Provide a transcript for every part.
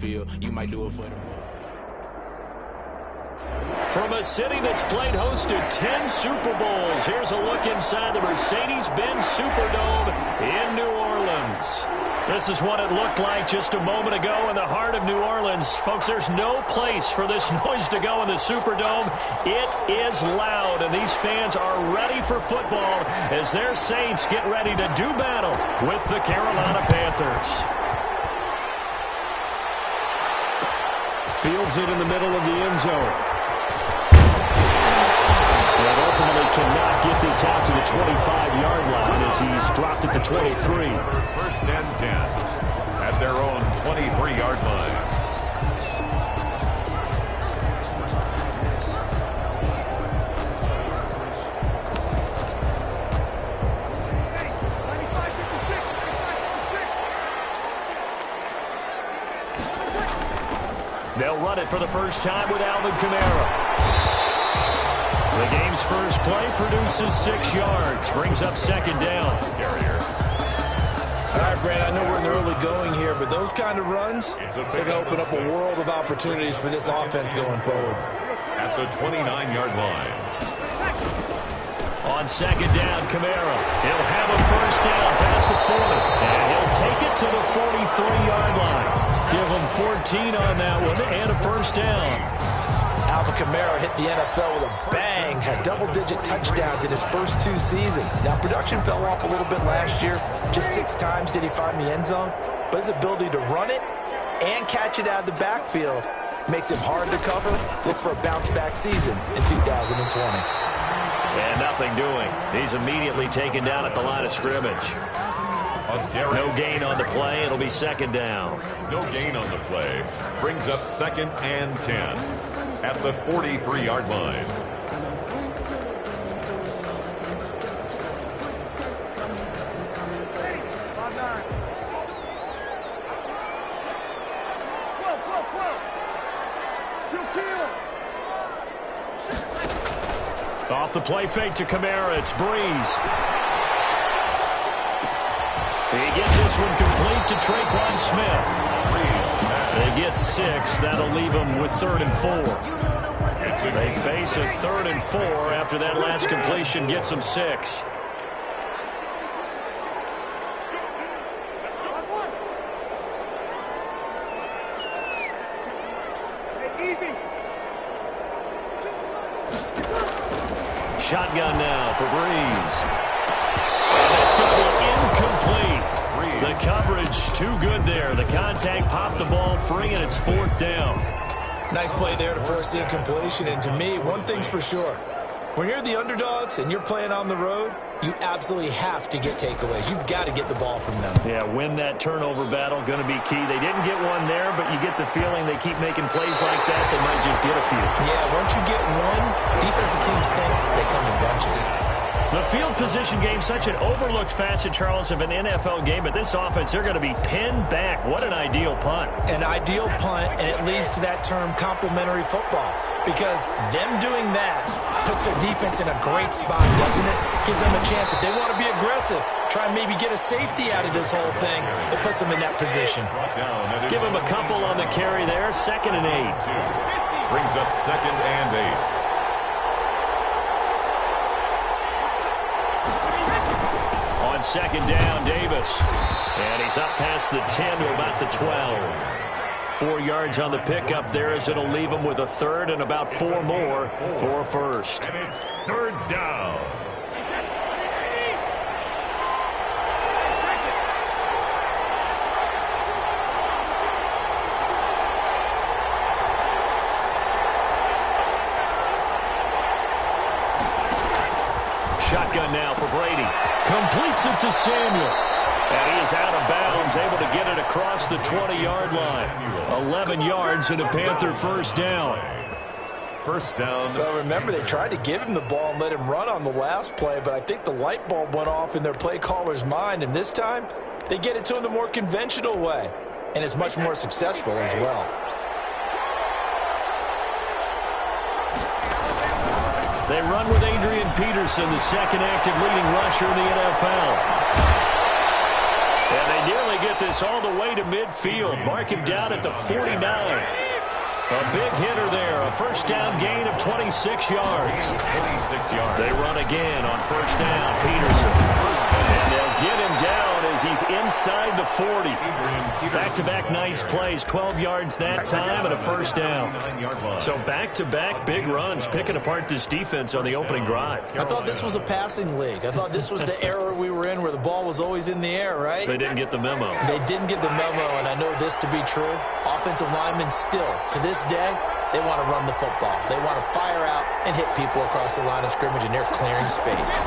field. You might do it for the From a city that's played host to 10 Super Bowls, here's a look inside the Mercedes-Benz Superdome in New Orleans. This is what it looked like just a moment ago in the heart of New Orleans. Folks, there's no place for this noise to go in the Superdome. It is loud, and these fans are ready for football as their Saints get ready to do battle with the Carolina Panthers. Fields it in the middle of the end zone. But ultimately cannot get this out to the 25-yard line as he's dropped at the 23. First and 10 at their own 23-yard line. They'll run it for the first time with Alvin Kamara. The game's first play produces 6 yards, brings up second down. Carrier. All right, Brand, I know we're in the early going here, but those kind of runs, they're going to open up a world of opportunities for this offense going forward. At the 29-yard line. On second down, Kamara. He'll have a first down past the 40, and he'll take it to the 43-yard line. Give him 14 on that one and a first down. Alvin Kamara hit the NFL with a bang, had double-digit touchdowns in his first 2 seasons. Now, production fell off a little bit last year. Just 6 times did he find the end zone. But his ability to run it and catch it out of the backfield makes him hard to cover. Look for a bounce-back season in 2020. And nothing doing. He's immediately taken down at the line of scrimmage. No gain on the play. It'll be second down. No gain on the play. Brings up second and 10 at the 43-yard line. Off the play fake to Kamara. It's Breeze. He gets this one complete to Traquan Smith. They get 6. That'll leave them with 3rd and 4. They face a 3rd and 4 after that last completion gets them 6. Shotgun now for Breeze. And it's going to be incomplete. The coverage too good there. The contact popped the ball free, and it's 4th down. Nice play there to force the incompletion. And to me, one thing's for sure. When you're the underdogs and you're playing on the road, you absolutely have to get takeaways. You've got to get the ball from them. Yeah, win that turnover battle, going to be key. They didn't get one there, but you get the feeling they keep making plays like that, they might just get a few. Yeah, once you get one, defensive teams think they come in bunches. The field position game, such an overlooked facet, Charles, of an NFL game, but this offense, they're going to be pinned back. What an ideal punt. An ideal punt, and it leads to that term complementary football, because them doing that puts their defense in a great spot, doesn't it? Gives them a chance. If they want to be aggressive, try and maybe get a safety out of this whole thing, it puts them in that position. Give them a couple on the carry there, 2nd and 8. Brings up 2nd and 8. On second down, Davis. And he's up past the 10 to about the 12. 4 yards on the pickup there as it'll leave him with a 3rd and about 4 more for a 1st. And it's 3rd down. Shotgun now for Brady. Completes it to Samuel. And he is out of bounds, able to get it across the 20-yard line. 11 yards and a Panther first down. First down. Well, remember, they tried to give him the ball and let him run on the last play, but I think the light bulb went off in their play caller's mind, and this time they get it to him the more conventional way, and it's much more successful as well. They run with Adrian Peterson, the second active leading rusher in the NFL. And they nearly get this all the way to midfield. Mark him down at the 49. A big hitter there. A first down gain of 26 yards. 26 yards. They run again on first down. Peterson. And they'll get him down as he's inside the 40. Back-to-back nice plays. 12 yards that time and a first down. So back-to-back big runs, picking apart this defense on the opening drive. I thought this was a passing league. I thought this was the era we were in where the ball was always in the air, right? They didn't get the memo. They didn't get the memo, and I know this to be true. Offensive linemen still, to this day, they want to run the football. They want to fire out and hit people across the line of scrimmage, and they're clearing space.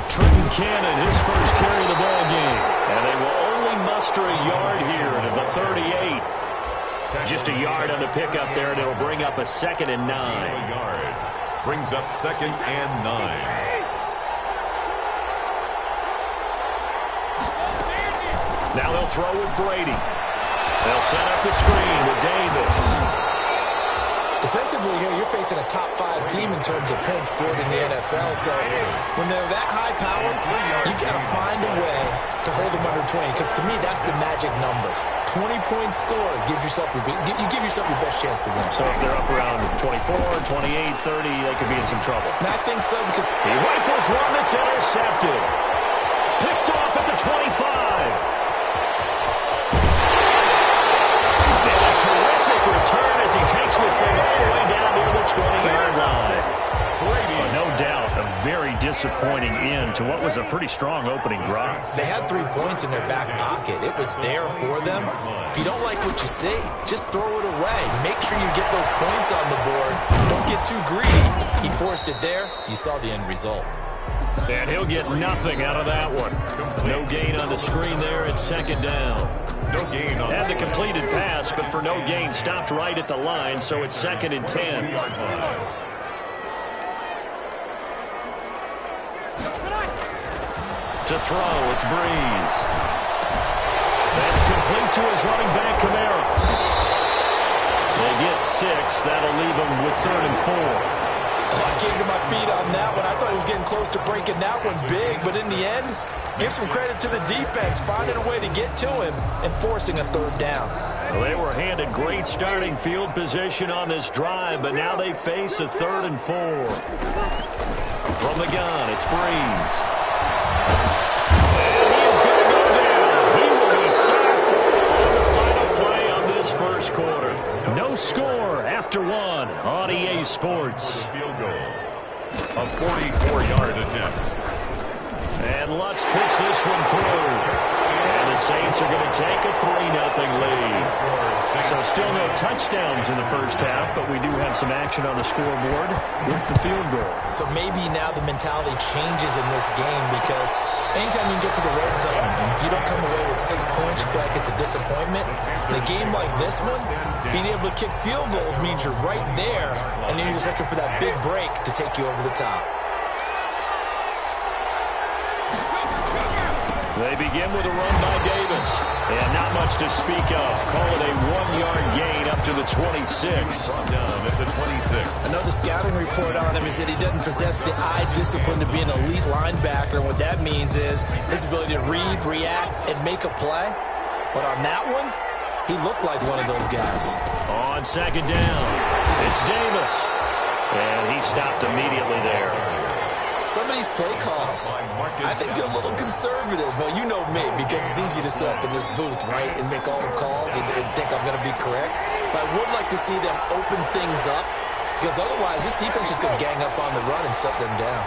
Trenton Cannon, his first carry of the ball game. And they will only muster a yard here to the 38. Just a yard on the pickup there, and it'll bring up a 2nd and 9. A yard. Brings up 2nd and 9. Now they'll throw with Brady. They'll set up the screen with Davis. Defensively here, you're facing a top 5 team in terms of points scored in the NFL. So when they're that high powered, you got to find a way to hold them under 20. Because to me, that's the magic number. 20-point score gives yourself you give yourself your best chance to win. So if they're up around 24, 28, 30, they could be in some trouble. And I think so because he rifles one that's intercepted. Picked off at the 25. Terrific return as he takes this thing all the way down near the 20-yard line. No doubt a very disappointing end to what was a pretty strong opening drive. They had 3 points in their back pocket. It was there for them. If you don't like what you see, just throw it away. Make sure you get those points on the board. Don't get too greedy. He forced it there. You saw the end result. And he'll get nothing out of that one. No gain on the screen there at 2nd down. No gain on had the completed pass, but for no gain, stopped right at the line, so it's 2nd and 10. To throw, it's Breeze. That's complete to his running back, Kamara. They get 6. That'll leave them with 3rd and 4. I came to my feet on that one. I thought he was getting close to breaking that one big, but in the end, give some credit to the defense, finding a way to get to him and forcing a 3rd down. Well, they were handed great starting field position on this drive, but now they face a 3rd and 4. From the gun, it's Breeze. And he is going to go down. He will be sacked on the final play on this first quarter. No score after 1 on EA Sports. Field goal. A 44-yard attempt. And Lutz puts this one through. And the Saints are going to take a 3-0 lead. So still no touchdowns in the first half, but we do have some action on the scoreboard with the field goal. So maybe now the mentality changes in this game because anytime you get to the red zone, and if you don't come away with 6 points, you feel like it's a disappointment. In a game like this one, being able to kick field goals means you're right there, and then you're just looking for that big break to take you over the top. They begin with a run by Davis. And not much to speak of. Call it a 1-yard gain up to the 26. Brought down at the 26. I know the scouting report on him is that he doesn't possess the eye discipline to be an elite linebacker. And what that means is his ability to read, react, and make a play. But on that one, he looked like one of those guys. On 2nd down, it's Davis. And he stopped immediately there. Some of these play calls, I think they're a little conservative, but you know me, because it's easy to sit up in this booth, right, and make all the calls and think I'm going to be correct. But I would like to see them open things up, because otherwise this defense is going to gang up on the run and shut them down.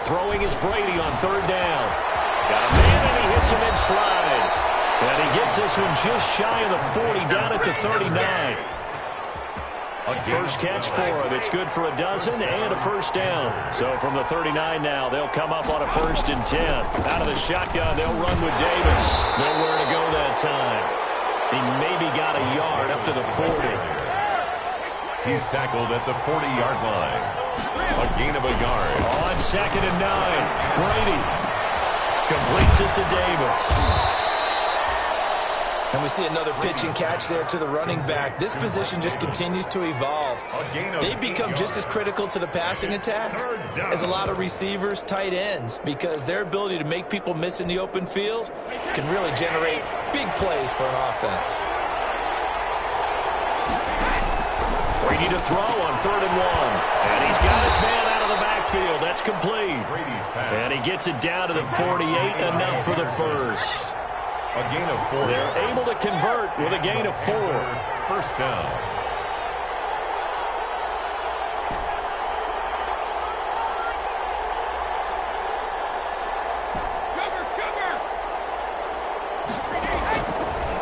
Throwing is Brady on 3rd down. Got a man, and he hits him in stride. And he gets this one just shy of the 40, down at the 39. First catch for him. It's good for a dozen and a first down. So from the 39 now, they'll come up on a 1st and 10. Out of the shotgun, they'll run with Davis. Nowhere to go that time. He maybe got a yard up to the 40. He's tackled at the 40-yard line. A gain of a yard. On 2nd and 9, Brady completes it to Davis. And we see another pitch and catch there to the running back. This position just continues to evolve. They become just as critical to the passing attack as a lot of receivers, tight ends, because their ability to make people miss in the open field can really generate big plays for an offense. Brady to throw on 3rd and 1. And he's got his man out of the backfield. That's complete. And he gets it down to the 48, enough for the first. A gain of 4. They're able to convert with a gain of 4. First down.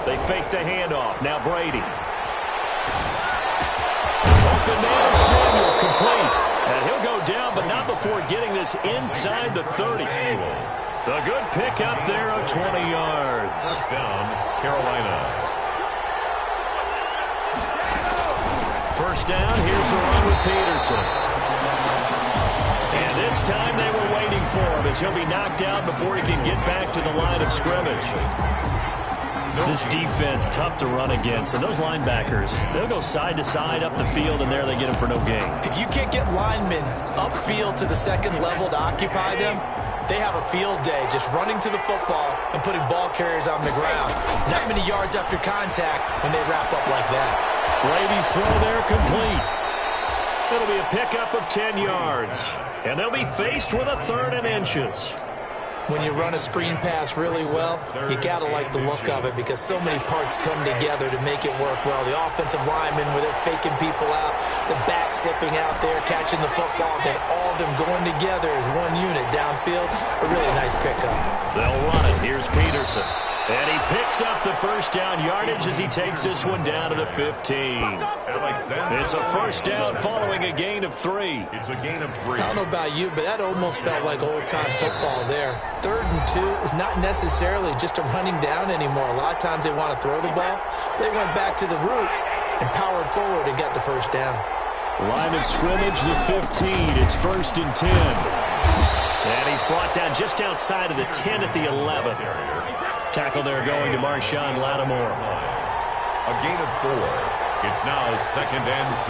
They fake the handoff. Now Brady. Open man is Samuel, complete. And he'll go down, but not before getting this inside the 30. A good pick up there of 20 yards. First down, Carolina. First down, here's the run with Peterson. And this time they were waiting for him as he'll be knocked out before he can get back to the line of scrimmage. This defense, tough to run against. And those linebackers, they'll go side to side up the field, and there they get him for no gain. If you can't get linemen upfield to the second level to occupy them, they have a field day just running to the football and putting ball carriers on the ground. Not many yards after contact when they wrap up like that. Brady's throw there complete. It'll be a pickup of 10 yards. And they'll be faced with a 3rd and inches. When you run a screen pass really well, you got to like the look of it because so many parts come together to make it work well. The offensive linemen, where they're faking people out, the back slipping out there, catching the football, then all of them going together as one unit downfield. A really nice pickup. They'll run it. Here's Peterson. And he picks up the first down yardage as he takes this one down to the 15. It's a first down following a gain of 3. It's a gain of 3. I don't know about you, but that almost felt like old-time football there. 3rd and 2 is not necessarily just a running down anymore. A lot of times they want to throw the ball. They went back to the roots and powered forward and got the first down. Line of scrimmage, the 15. It's 1st and 10. And he's brought down just outside of the 10 at the 11. Tackle there going to Marshawn Lattimore. A gain of 4. It's now 2nd and 6.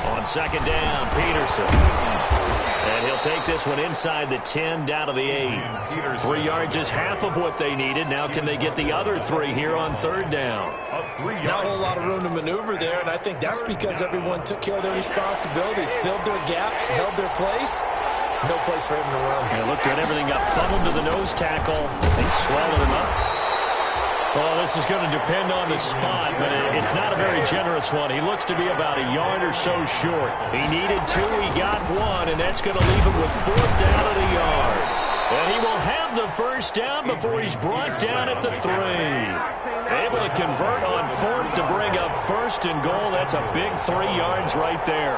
On 2nd down, Peterson. And he'll take this one inside the 10, down to the 8. 3 yards is half of what they needed. Now can they get the other 3 here on 3rd down? Not a whole lot of room to maneuver there, and I think that's because everyone took care of their responsibilities, filled their gaps, held their place. No place for him to run. Yeah, looked at everything, got funneled to the nose tackle. They swallowed him up. Well, this is going to depend on the spot, but it's not a very generous one. He looks to be about a yard or so short. He needed 2, he got 1, and that's going to leave him with 4th down at a yard. And he will have the first down before he's brought down at the 3. Able to convert on 4th to bring up 1st and goal. That's a big 3 yards right there.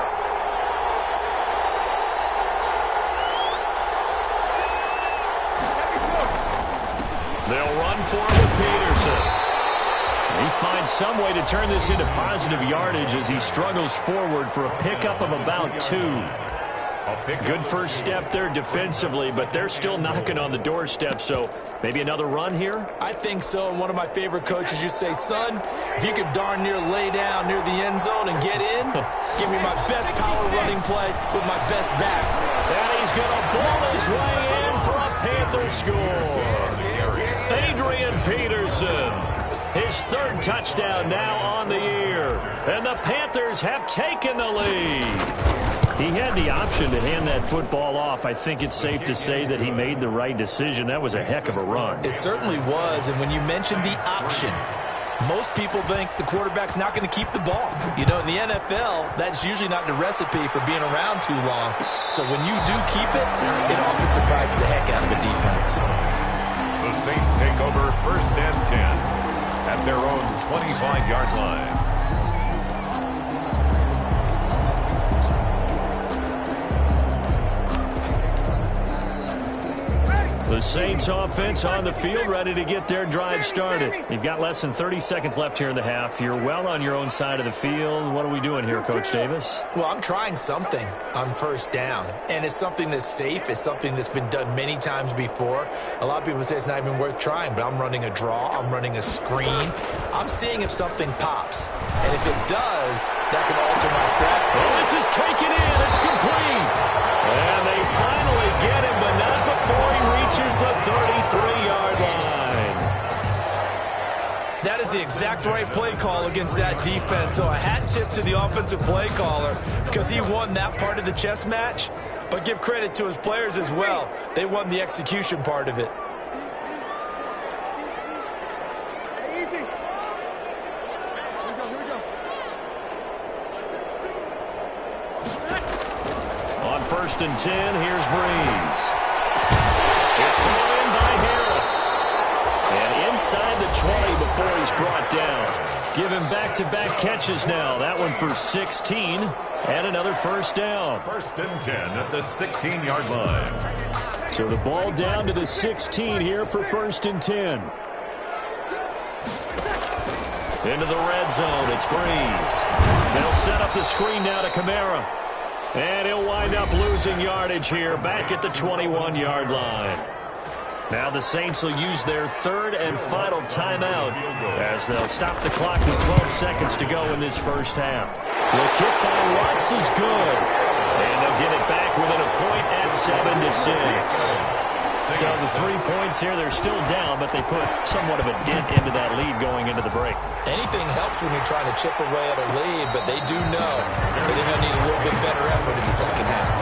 They'll run for it with Peterson. He finds some way to turn this into positive yardage as he struggles forward for a pickup of about 2. Good first step there defensively, but they're still knocking on the doorstep, so maybe another run here? I think so, and one of my favorite coaches used to say, son, if you could darn near lay down near the end zone and get in, give me my best power running play with my best back. And he's going to ball his way in for a Panther score. Adrian Peterson, his 3rd touchdown now on the year, and the Panthers have taken the lead. He had the option to hand that football off. I think it's safe to say that he made the right decision. That was a heck of a run. It certainly was, and when you mentioned the option, most people think the quarterback's not going to keep the ball. You know, in the NFL, that's usually not the recipe for being around too long. So when you do keep it, it often surprises the heck out of a defense. The Saints take over 1st and 10 at their own 25-yard line. The Saints offense on the field, ready to get their drive started. You've got less than 30 seconds left here in the half. You're well on your own side of the field. What are we doing here, Coach Davis? Well, I'm trying something on first down, and it's something that's safe. It's something that's been done many times before. A lot of people say it's not even worth trying, but I'm running a draw. I'm running a screen. I'm seeing if something pops, and if it does, that can alter my strategy. Oh, this is taken in. It's complete. And they finally get him, but not before he reaches the 33-yard line. That is the exact right play call against that defense. So a hat tip to the offensive play caller because he won that part of the chess match. But give credit to his players as well. They won the execution part of it. On 1st and 10, here's Breeze. It's brought in by Harris. And inside the 20 before he's brought down. Give him back-to-back catches now. That one for 16 and another first down. 1st and 10 at the 16-yard line. So the ball down to the 16 here for 1st and 10. Into the red zone. It's Breeze. They'll set up the screen now to Kamara. And he'll wind up losing yardage here back at the 21-yard line. Now the Saints will use their 3rd and final timeout as they'll stop the clock with 12 seconds to go in this first half. The kick by Watts is good. And they'll get it back within a point at 7-6. So the 3 points here, they're still down, but they put somewhat of a dent into that lead going into the break. Anything helps when you're trying to chip away at a lead, but they do know that they're going to need a little bit better effort in the second half.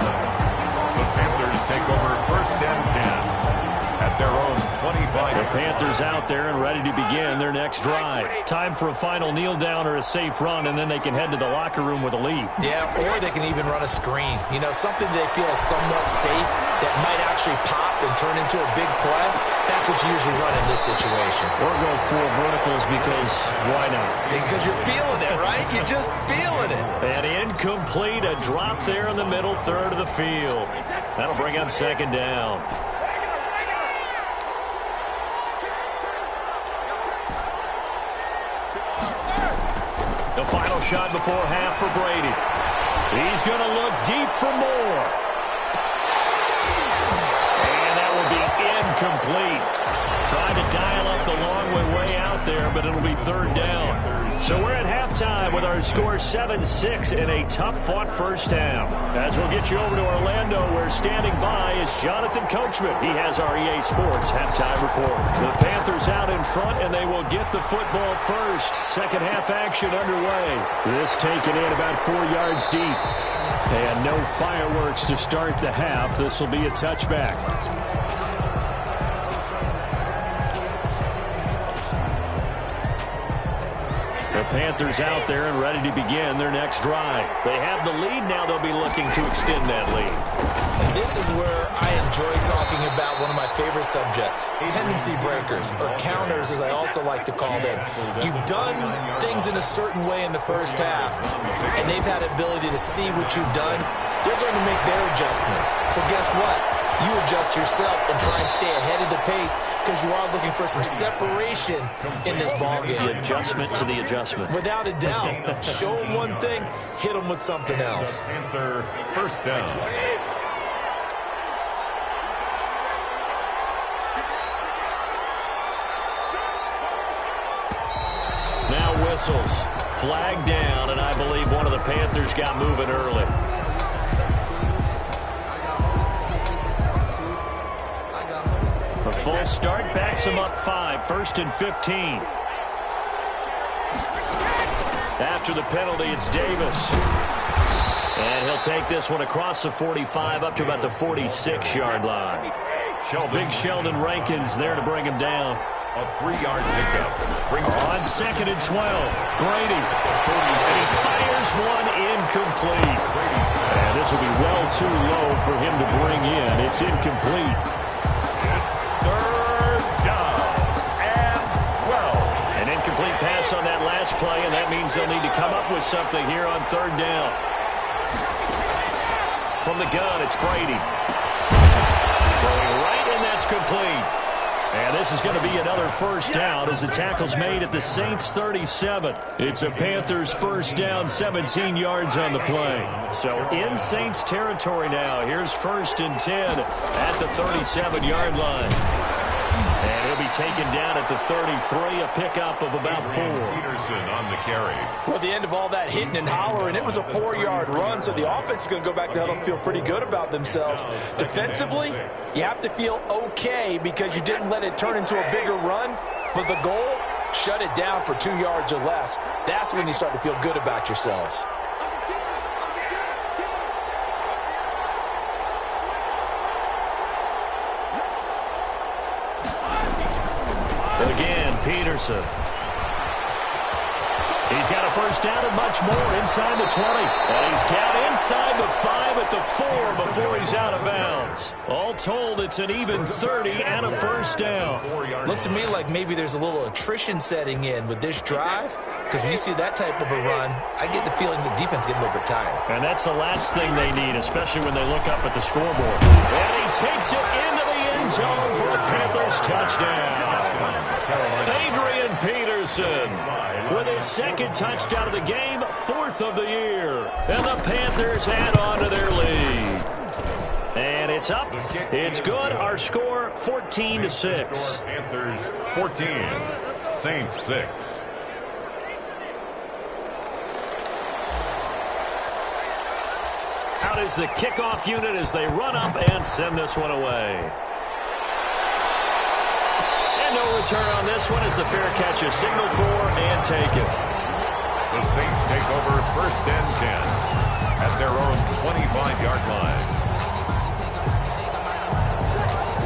The Panthers take over 1st and 10 at their own 25. The Panthers out there and ready to begin their next drive. Time for a final kneel down or a safe run, and then they can head to the locker room with a lead. Yeah, or they can even run a screen. You know, something they feel somewhat safe that might actually pop and turn into a big play. That's what you usually run in this situation. Or go 4 verticals because why not? Because you're feeling it, right? You're just feeling it. And incomplete, a drop there in the middle third of the field. That'll bring up 2nd down. The final shot before half for Brady. He's going to look deep for more. And that will be incomplete. Trying to dial up the long way out there, but it'll be 3rd down. So we're at halftime with our score 7-6 in a tough-fought first half. As we'll get you over to Orlando, where standing by is Jonathan Coachman. He has our EA Sports halftime report. The Panthers out in front, and they will get the football first. Second half action underway. This taken in about 4 yards deep. And no fireworks to start the half. This will be a touchback. The Panthers out there and ready to begin their next drive. They have the lead now. They'll be looking to extend that lead. And this is where I enjoy talking about one of my favorite subjects, tendency breakers, or counters as I also like to call them. You've done things in a certain way in the first half, and they've had the ability to see what you've done. They're going to make their adjustments. So guess what? You adjust yourself and try and stay ahead of the pace because you are looking for some separation in this ballgame. The adjustment to the adjustment. Without a doubt. Show them one thing, hit them with something else. Panther 1st down. Now whistles. Flag down, and I believe one of the Panthers got moving early. A full start backs him up 5. 1st and 15. After the penalty, it's Davis. And he'll take this one across the 45 up to about the 46-yard line. Big Sheldon Rankins there to bring him down. A 3-yard pickup. On 2nd and 12, Brady. And he fires one incomplete. And this will be well too low for him to bring in. It's incomplete. It's 3rd down and 12. An incomplete pass on that last play, and that means they'll need to come up with something here on 3rd down. From the gun, it's Brady. Throwing right, and that's complete. And this is going to be another first down as the tackle's made at the Saints' 37. It's a Panthers first down, 17 yards on the play. So in Saints territory now. Here's 1st and 10 at the 37-yard line. And he'll be taken down at the 33, a pickup of about 4. Peterson on the carry. Well, the end of all that hitting and hollering, it was a 4-yard run, so the offense is going to go back to huddle and feel pretty good about themselves. Defensively, you have to feel okay because you didn't let it turn into a bigger run, but the goal, shut it down for 2 yards or less. That's when you start to feel good about yourselves. Again, Peterson. He's got a first down and much more inside the 20. And he's down inside the 5 at the 4 before he's out of bounds. All told, it's an even 30 and a first down. Looks to me like maybe there's a little attrition setting in with this drive, because when you see that type of a run, I get the feeling the defense getting a little bit tired. And that's the last thing they need, especially when they look up at the scoreboard. And he takes it into the end zone for a Panthers touchdown. Adrian Peterson with his 2nd touchdown of the game, 4th of the year. And the Panthers add on to their lead. And it's up. It's good. Our score, 14-6. Panthers 14, Saints 6. Out is the kickoff unit as they run up and send this one away. No return on this one as the fair catch is signaled for and taken. The Saints take over 1st and 10 at their own 25-yard line.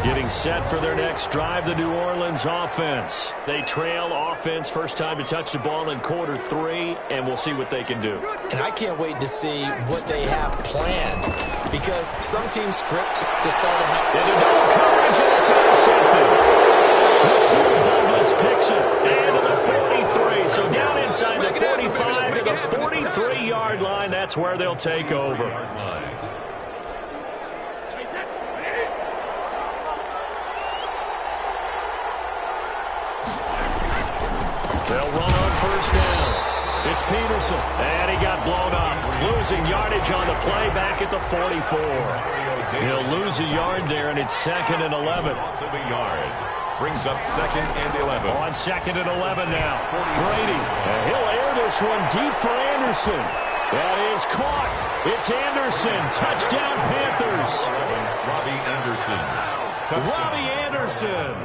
Getting set for their next drive, the New Orleans offense. They trail offense, first time to touch the ball in quarter 3, and we'll see what they can do. And I can't wait to see what they have planned, because some teams script to start a half. Into double coverage, and it's intercepted. Douglas picks it, and to the 43. So down inside the 45 to the 43-yard line. That's where they'll take over. They'll run on first down. It's Peterson, and he got blown up. Losing yardage on the play back at the 44. He'll lose a yard there, and it's 2nd and 11. Loss of a yard. Brings up 2nd and 11. On 2nd and 11 now. Brady, and he'll air this one deep for Anderson. That is caught. It's Anderson. Touchdown, Panthers. Robbie Anderson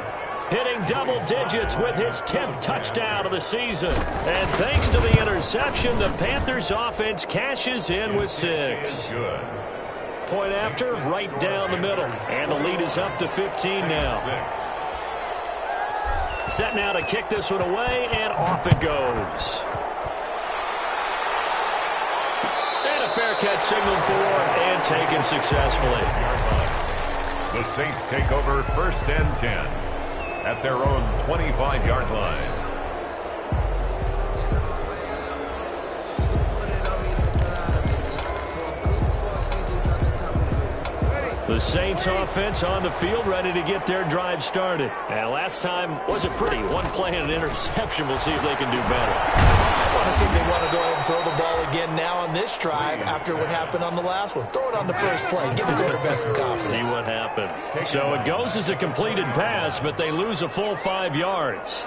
hitting double digits with his 10th touchdown of the season. And thanks to the interception, the Panthers offense cashes in with 6. Point after, right down the middle. And the lead is up to 15 now. Set now to kick this one away, and off it goes. And a fair catch signaled for and taken successfully. The Saints take over 1st and 10 at their own 25-yard line. The Saints offense on the field, ready to get their drive started. And last time wasn't pretty. One play and an interception. We'll see if they can do better. I want to see if they want to go ahead and throw the ball again now on this drive after what happened on the last one. Throw it on the first play. Give the quarterback some confidence. See what happens. So it goes as a completed pass, but they lose a full 5 yards.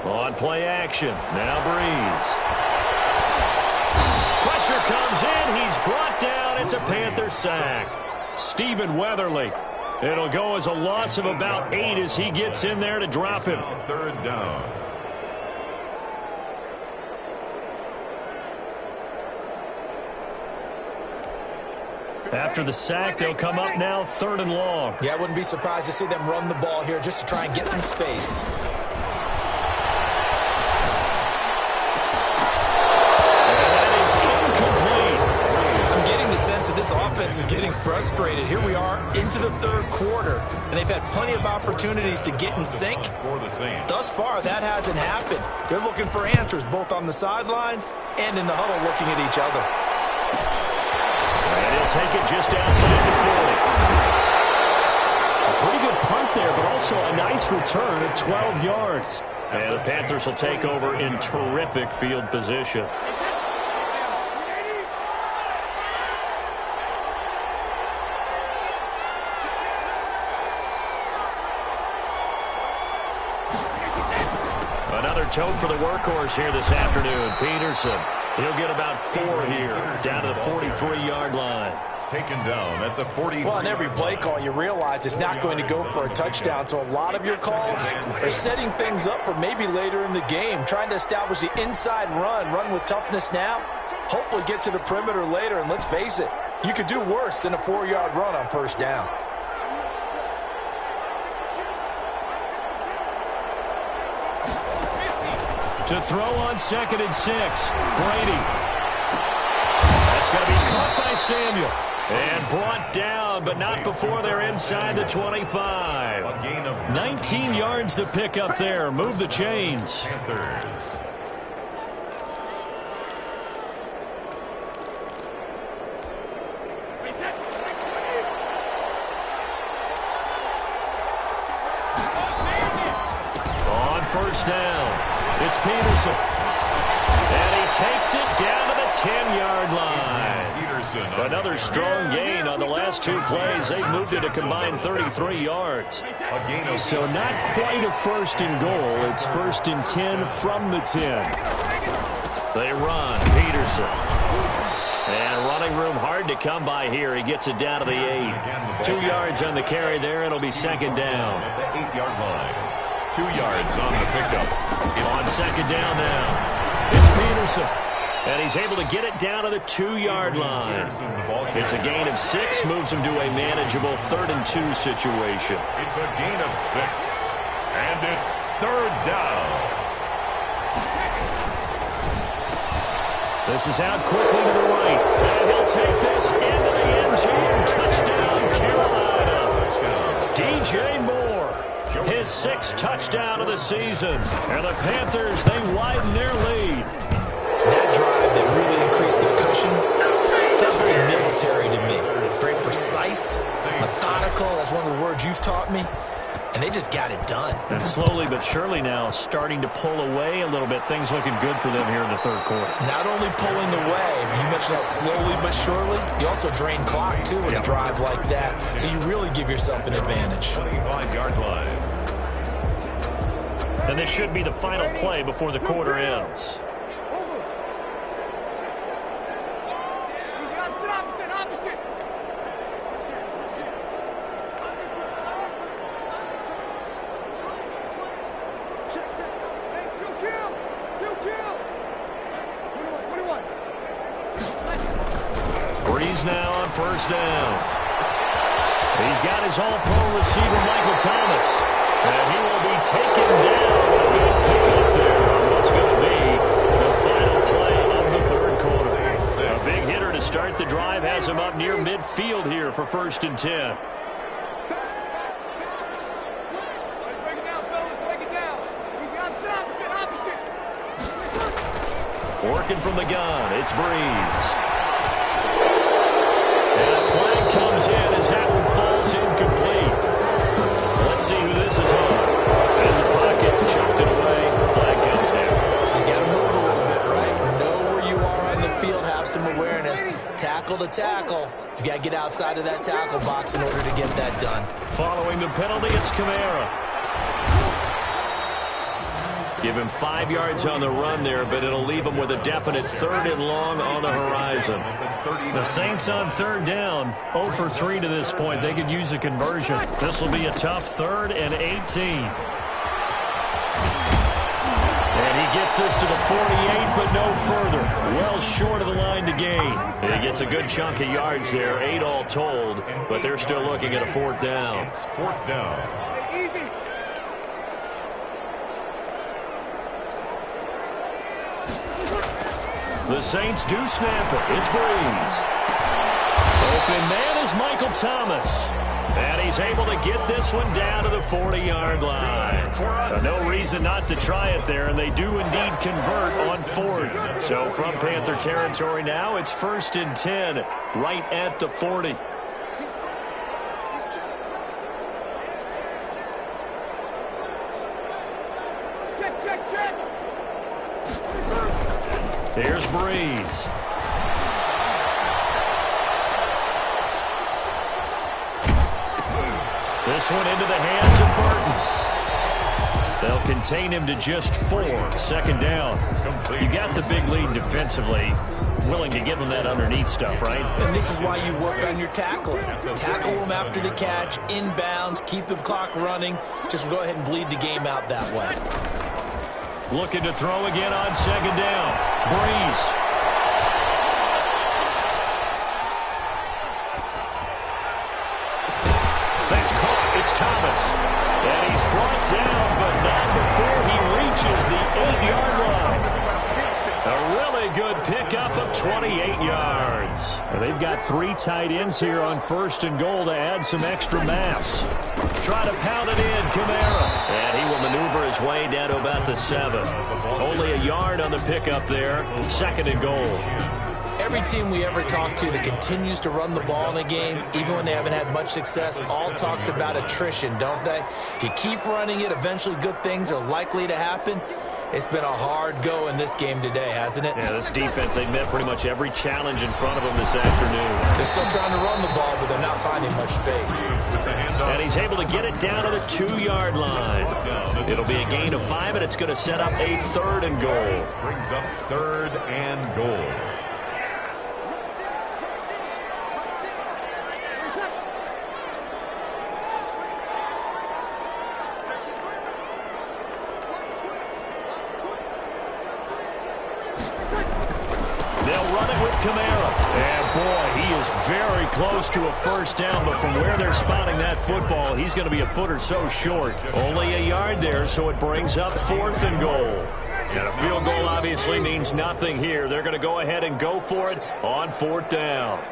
On play action. Now Breeze. Pressure comes in. He's brought down. It's a Panther sack. Stephen Weatherly. It'll go as a loss of about 8 as he gets in there to drop him. 3rd down. After the sack, they'll come up now 3rd and long. Yeah, I wouldn't be surprised to see them run the ball here just to try and get some space. this offense is getting frustrated. Here we are into the third quarter, and they've had plenty of opportunities to get in sync. Thus far, that hasn't happened. They're looking for answers both on the sidelines and in the huddle looking at each other. And he'll take it just outside the 40. A pretty good punt there, but also a nice return of 12 yards. And the Panthers will take over in terrific field position. Another tote for the workhorse here this afternoon, Peterson. He'll get about 4 here, down to the 43-yard line. Taken down at the 40. Well, on every play call, you realize it's not going to go for a touchdown. So a lot of your calls are setting things up for maybe later in the game, trying to establish the inside run with toughness now, hopefully get to the perimeter later. And let's face it, you could do worse than a 4-yard run on first down. To throw on 2nd and 6, Brady. That's going to be caught by Samuel. And brought down, but not before they're inside the 25. 19 yards to pick up there. Move the chains. On first down, it's Peterson. And he takes it down to the 10-yard line. Another strong gain on the last 2 plays. They've moved it a combined 33 yards. So not quite a first and goal. It's 1st and 10 from the 10. They run. Peterson. And running room hard to come by here. He gets it down to the 8. 2 yards on the carry there. It'll be 2nd down. At the 8-yard line. 2 yards on the pickup. On 2nd down now. It's Peterson. And he's able to get it down to the 2-yard line. It's a gain of 6, moves him to a manageable 3rd and 2 situation. It's a gain of 6. And it's 3rd down. This is out quickly to the right. And he'll take this into the end zone. Touchdown, Carolina. DJ Moore, his 6th touchdown of the season. And the Panthers, they widen their lead. That drive that really increased their cushion felt very military to me. Very precise, methodical. That's one of the words you've taught me. And they just got it done. And slowly but surely now starting to pull away a little bit. Things looking good for them here in the third quarter. Not only pulling away, but you mentioned that slowly but surely. You also drain clock, too, with a drive like that. So you really give yourself an advantage. 25-yard line. And this should be the final play before the quarter ends. Now on first down. He's got his all-pro receiver, Michael Thomas. And he will be taken down. A big pickup there on what's going to be the final play of the third quarter. A big hitter to start the drive has him up near midfield here for 1st and 10. Working from the gun, it's Breeze. And a flag comes in as that one falls incomplete. Let's see who this is on. In the pocket, chucked it away. Flag comes down. So you got to move a little bit, right? Know where you are on the field, have some awareness. Tackle to tackle. You got to get outside of that tackle box in order to get that done. Following the penalty, it's Kamara. Give him 5 yards on the run there, but it'll leave him with a definite 3rd and long on the horizon. The Saints on 3rd down, 0 for 3 to this point. They could use a conversion. This will be a tough 3rd and 18. And he gets this to the 48, but no further. Well short of the line to gain. And he gets a good chunk of yards there, 8 all told, but they're still looking at a 4th down. It's 4th down. The Saints do snap it. It's Breeze. open man is Michael Thomas. And he's able to get this one down to the 40-yard line. No reason not to try it there, and they do indeed convert on fourth. So from Panther territory now, it's 1st and 10, right at the 40. Check. Here's Breeze. This one into the hands of Burton. They'll contain him to just 4. 2nd down. You got the big lead defensively. Willing to give him that underneath stuff, right? And this is why you work on your tackling. Tackle them after the catch, inbounds, keep the clock running. Just go ahead and bleed the game out that way. Looking to throw again on 2nd down. Breeze. That's caught. It's Thomas. And he's brought down, but not before he reaches the 8-yard line. A really good pickup of 28 yards. And they've got 3 tight ends here on 1st and goal to add some extra mass. Try to pound it in, Kamara. And he will maneuver his way down to about the 7. Only a yard on the pickup there. 2nd and goal. Every team we ever talk to that continues to run the ball in a game, even when they haven't had much success, all talks about attrition, don't they? If you keep running it, eventually good things are likely to happen. It's been a hard go in this game today, hasn't it? Yeah, this defense, they've met pretty much every challenge in front of them this afternoon. They're still trying to run the ball, but they're not finding much space. And he's able to get it down to the 2-yard line. It'll be a gain of 5, and it's going to set up a 3rd and goal. Brings up 3rd and goal. They'll run it with Kamara. And boy, he is very close to a 1st down, but from where they're spotting that football, he's going to be a foot or so short. Only a yard there, so it brings up 4th and goal. And a field goal obviously means nothing here. They're going to go ahead and go for it on 4th down.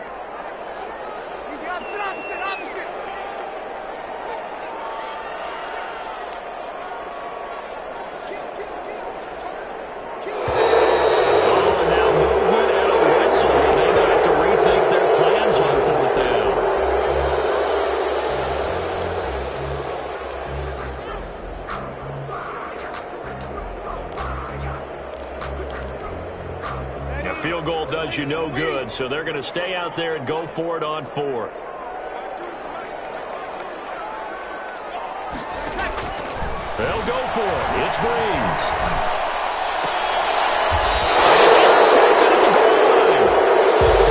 Field goal does you no good, so they're going to stay out there and go for it on 4th. They'll go for it. It's Breeze. It's intercepted at the goal line.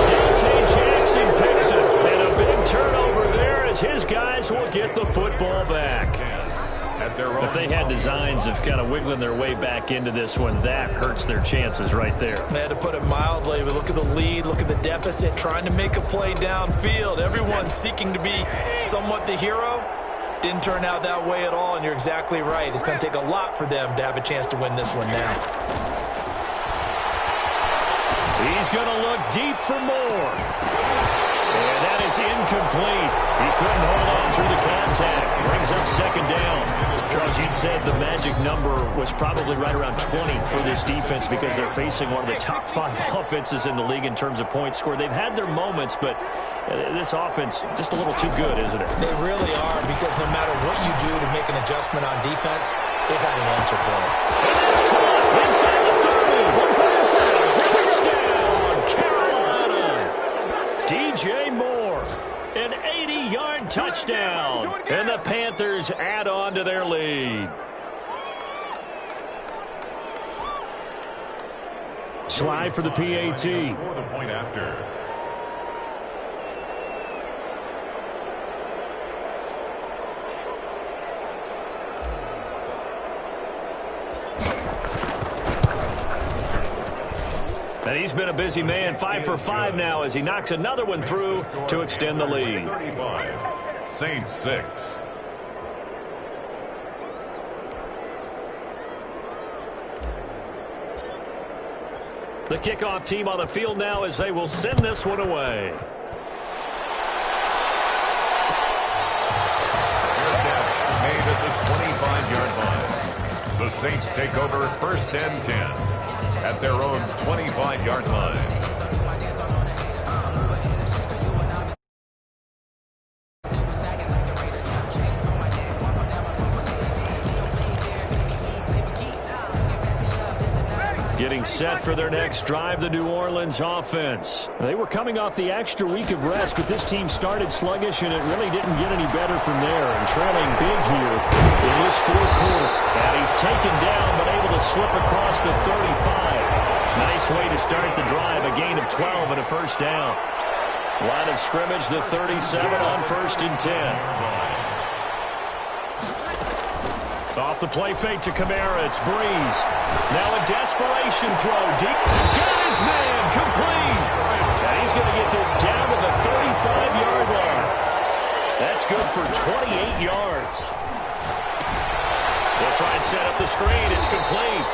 Dante Jackson picks it. And a big turnover there as his guys will get the football back. If they had designs of kind of wiggling their way back into this one, that hurts their chances right there. They had to put it mildly, but look at the lead, look at the deficit, trying to make a play downfield. Everyone seeking to be somewhat the hero. Didn't turn out that way at all, and you're exactly right. It's going to take a lot for them to have a chance to win this one now. He's going to look deep for more. And that is incomplete. He couldn't hold on through the contact. Brings up 2nd down. Charles, you'd said the magic number was probably right around 20 for this defense because they're facing one of the top 5 offenses in the league in terms of points scored. They've had their moments, but this offense just a little too good, isn't it? They really are, because no matter what you do to make an adjustment on defense, they got an answer for it. And that's caught inside the 30. Touchdown, Carolina. DJ Moore. An 80-yard touchdown. And the Panthers add on to their lead. Slide for the PAT. For the point after. And he's been a busy man, 5 for 5 now as he knocks another one through to extend the lead. 35, Saints 6. The kickoff team on the field now as they will send this one away. take over first and 10 at their own 25-yard line. Getting set for their next drive, the New Orleans offense. They were coming off the extra week of rest, but this team started sluggish, and it really didn't get any better from there. And trailing big here in this fourth quarter. And he's taken down, but able to slip across the 35. Nice way to start the drive, a gain of 12 and a first down. Line of scrimmage, the 37 on first and 10. Off the play fake to Kamara. It's Breeze. Now a desperation throw. Deep. Got his man. Complete. And he's going to get this down to the 35-yard line. That's good for 28 yards. They'll try and set up the screen. It's complete.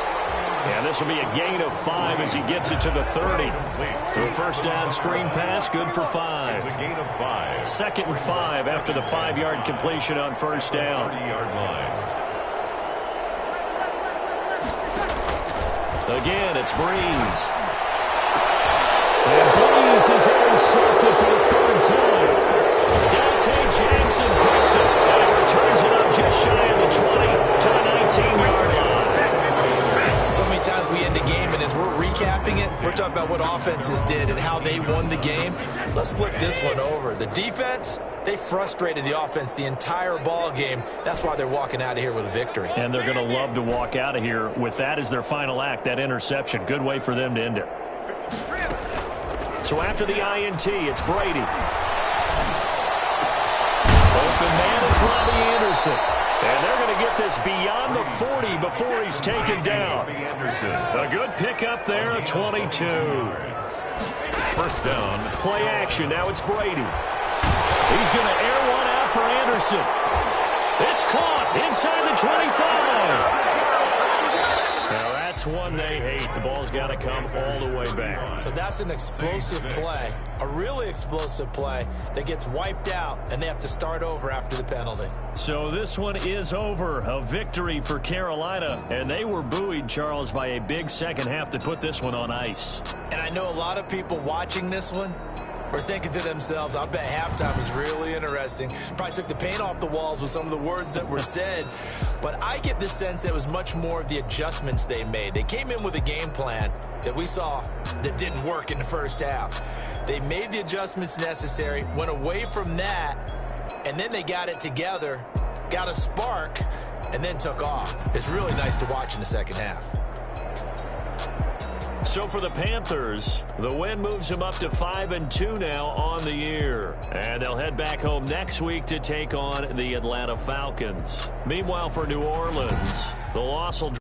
And this will be a gain of 5 as he gets it to the 30. So a first down screen pass, good for 5. It's a gain of 5. 2nd and 5 after the 5-yard completion on first down. 30-yard line. Again, it's Breeze. And Breeze is intercepted for the 3rd time. Dante Jackson picks it, and he returns it up just shy of the 20 to the 19-yard line. So many times we end a game, and as we're recapping it, we're talking about what offenses did and how they won the game. Let's flip this one over. The defense, they frustrated the offense the entire ball game. That's why they're walking out of here with a victory. And they're going to love to walk out of here with that as their final act, that interception. Good way for them to end it. So after the INT, it's Brady. Open man is Robbie Anderson. And they're going to get this beyond the 40 before he's taken down. A good pickup there, a 22. First down. Play action. Now it's Brady. He's going to air one out for Anderson. It's caught inside the 25. Now that's one they hate. The ball's got to come all the way back. So that's an explosive play, a really explosive play that gets wiped out, and they have to start over after the penalty. So this one is over. A victory for Carolina, and they were buoyed, Charles, by a big second half to put this one on ice. And I know a lot of people watching this one were thinking to themselves, I bet halftime was really interesting. Probably took the paint off the walls with some of the words that were said. But I get the sense that it was much more of the adjustments they made. They came in with a game plan that we saw that didn't work in the first half. They made the adjustments necessary, went away from that, and then they got it together, got a spark, and then took off. It's really nice to watch in the second half. So for the Panthers, the win moves them up to 5-2 now on the year. And they'll head back home next week to take on the Atlanta Falcons. Meanwhile, for New Orleans, the loss will